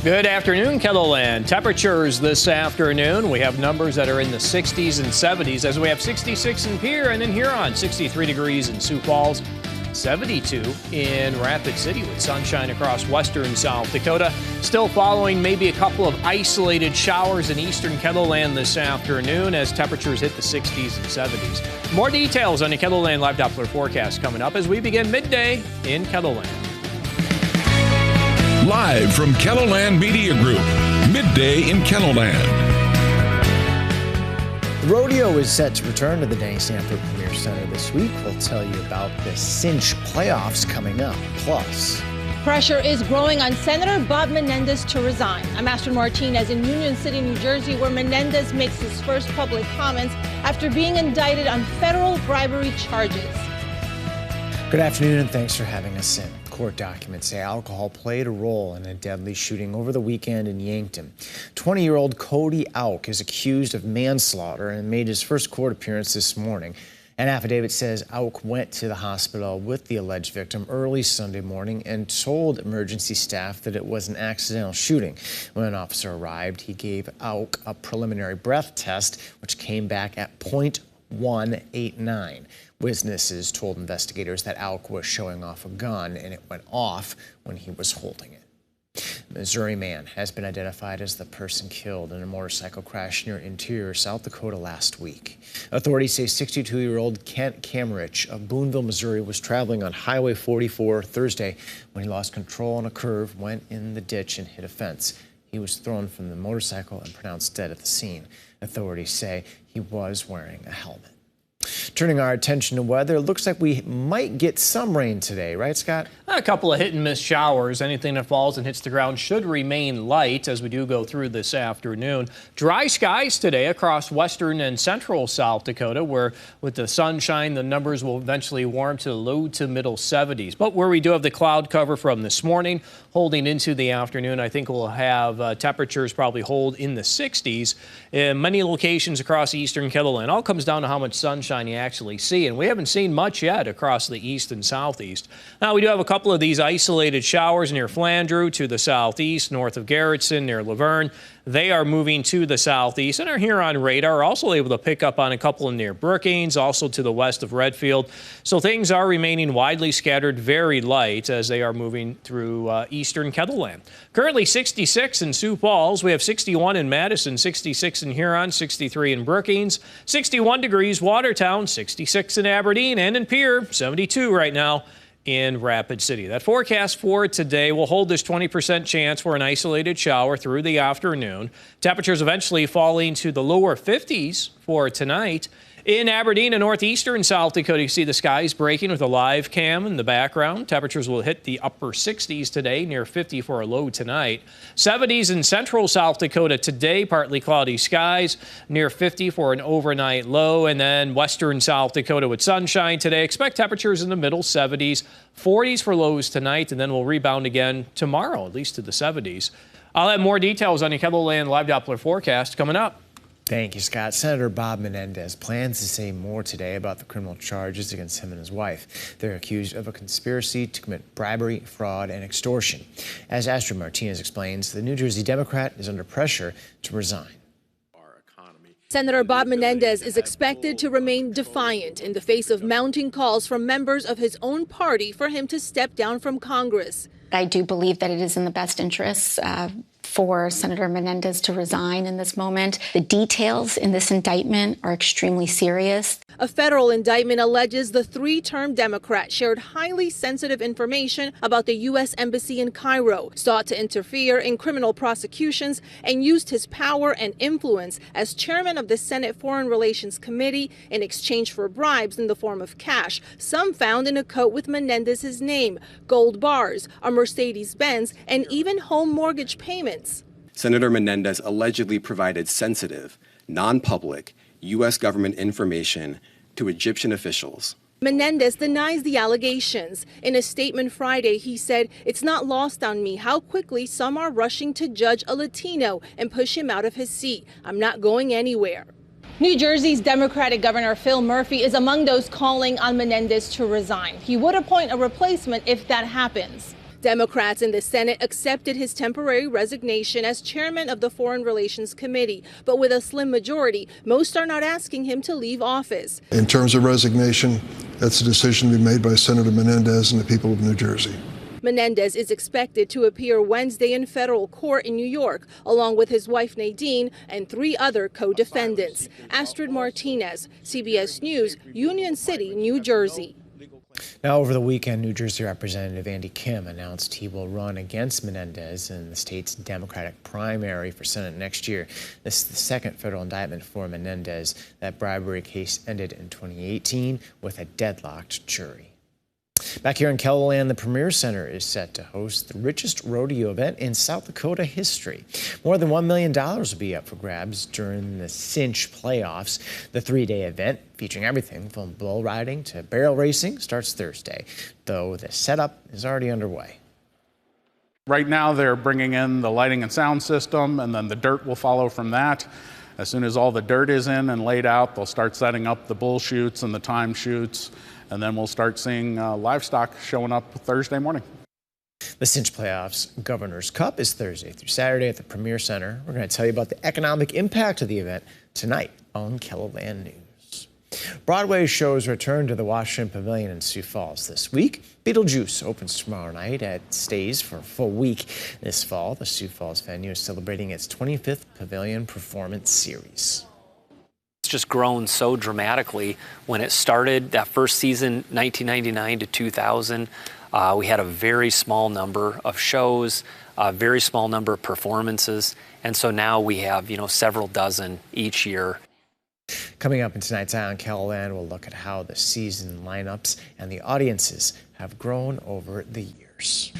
Good afternoon, KELOLAND. Temperatures this afternoon. We have numbers that are in the 60s and 70s as we have 66 in Pierre and in Huron, 63 degrees in Sioux Falls, 72 in Rapid City with sunshine across western South Dakota. Still following maybe a couple of isolated showers in eastern KELOLAND this afternoon as temperatures hit the 60s and 70s. More details on the KELOLAND Live Doppler forecast coming up as we begin midday in KELOLAND. Live from KELOLAND Media Group, midday in KELOLAND. The rodeo is set to return to the Denny Sanford Premier Center this week. We'll tell you about the Cinch playoffs coming up. Plus, pressure is growing on Senator Bob Menendez to resign. I'm Astrid Martinez in Union City, New Jersey, where Menendez makes his first public comments after being indicted on federal bribery charges. Good afternoon and thanks for having us in. Court documents say alcohol played a role in a deadly shooting over the weekend in Yankton. 20-year-old Cody Auk is accused of manslaughter and made his first court appearance this morning. An affidavit says Auk went to the hospital with the alleged victim early Sunday morning and told emergency staff that it was an accidental shooting. When an officer arrived, he gave Auk a preliminary breath test, which came back at .189. Witnesses told investigators that Auk was showing off a gun and it went off when he was holding it. A Missouri man has been identified as the person killed in a motorcycle crash near interior South Dakota last week. Authorities say 62-year-old Kent Camerich of Boonville, Missouri was traveling on Highway 44 Thursday when he lost control on a curve, went in the ditch and hit a fence. He was thrown from the motorcycle and pronounced dead at the scene. Authorities say he was wearing a helmet. Turning our attention to weather, it looks like we might get some rain today, right, Scott? A couple of hit-and-miss showers. Anything that falls and hits the ground should remain light as we do go through this afternoon. Dry skies today across western and central South Dakota, where with the sunshine, the numbers will eventually warm to the low to middle 70s. But where we do have the cloud cover from this morning, holding into the afternoon, I think we'll have temperatures probably hold in the 60s in many locations across eastern KELOLAND. All comes down to how much sunshine you actually see, and we haven't seen much yet across the east and southeast. Now, we do have a couple of these isolated showers near Flandreau to the southeast, north of Garrettson, near Laverne. They are moving to the southeast and are here on radar. Also able to pick up on a couple near Brookings, also to the west of Redfield. So things are remaining widely scattered, very light as they are moving through eastern KELOLAND. Currently 66 in Sioux Falls. We have 61 in Madison, 66 in Huron, 63 in Brookings, 61 degrees Watertown, 66 in Aberdeen, and in Pierre, 72 right now in Rapid City. That forecast for today will hold this 20% chance for an isolated shower through the afternoon. Temperatures eventually falling to the lower 50s for tonight. In Aberdeen and northeastern South Dakota, you see the skies breaking with a live cam in the background. Temperatures will hit the upper 60s today, near 50 for a low tonight. 70s in central South Dakota today, partly cloudy skies, near 50 for an overnight low. And then western South Dakota with sunshine today. Expect temperatures in the middle 70s, 40s for lows tonight, and then we'll rebound again tomorrow, at least to the 70s. I'll have more details on the KELOLAND Live Doppler forecast coming up. Thank you, Scott. Senator Bob Menendez plans to say more today about the criminal charges against him and his wife. They're accused of a conspiracy to commit bribery, fraud, and extortion. As Astrid Martinez explains, the New Jersey Democrat is under pressure to resign. Senator Bob Menendez is expected to remain defiant in the face of mounting calls from members of his own party for him to step down from Congress. I do believe that it is in the best interests for Senator Menendez to resign in this moment. The details in this indictment are extremely serious. A federal indictment alleges the three-term Democrat shared highly sensitive information about the U.S. Embassy in Cairo, sought to interfere in criminal prosecutions, and used his power and influence as chairman of the Senate Foreign Relations Committee in exchange for bribes in the form of cash, some found in a coat with Menendez's name, gold bars, a Mercedes-Benz, and even home mortgage payments. Senator Menendez allegedly provided sensitive, non-public U.S. government information to Egyptian officials. Menendez denies the allegations. In a statement Friday, he said, "It's not lost on me how quickly some are rushing to judge a Latino and push him out of his seat. I'm not going anywhere." New Jersey's Democratic Governor Phil Murphy is among those calling on Menendez to resign. He would appoint a replacement if that happens. Democrats in the Senate accepted his temporary resignation as chairman of the Foreign Relations Committee, but with a slim majority, most are not asking him to leave office. In terms of resignation, that's a decision to be made by Senator Menendez and the people of New Jersey. Menendez is expected to appear Wednesday in federal court in New York, along with his wife Nadine and 3 other co-defendants. Astrid Martinez, CBS News, Union City, New Jersey. Now, over the weekend, New Jersey Representative Andy Kim announced he will run against Menendez in the state's Democratic primary for Senate next year. This is the second federal indictment for Menendez. That bribery case ended in 2018 with a deadlocked jury. Back here in KELOLAND, the Premier Center is set to host the richest rodeo event in South Dakota history. More than $1 million will be up for grabs during the Cinch playoffs. The 3-day event, featuring everything from bull riding to barrel racing, starts Thursday, though the setup is already underway. Right now, they're bringing in the lighting and sound system, and then the dirt will follow from that. As soon as all the dirt is in and laid out, they'll start setting up the bull chutes and the time chutes. And then we'll start seeing livestock showing up Thursday morning. The Cinch Playoffs Governor's Cup is Thursday through Saturday at the Premier Center. We're going to tell you about the economic impact of the event tonight on KELOLAND News. Broadway shows return to the Washington Pavilion in Sioux Falls this week. Beetlejuice opens tomorrow night and stays for a full week. This fall, the Sioux Falls venue is celebrating its 25th Pavilion Performance Series. Just grown so dramatically. When it started, that first season, 1999 to 2000, we had a very small number of shows, a very small number of performances, and so now we have, several dozen each year. Coming up in tonight's Eye on KELOLAND, we'll look at how the season lineups and the audiences have grown over the years.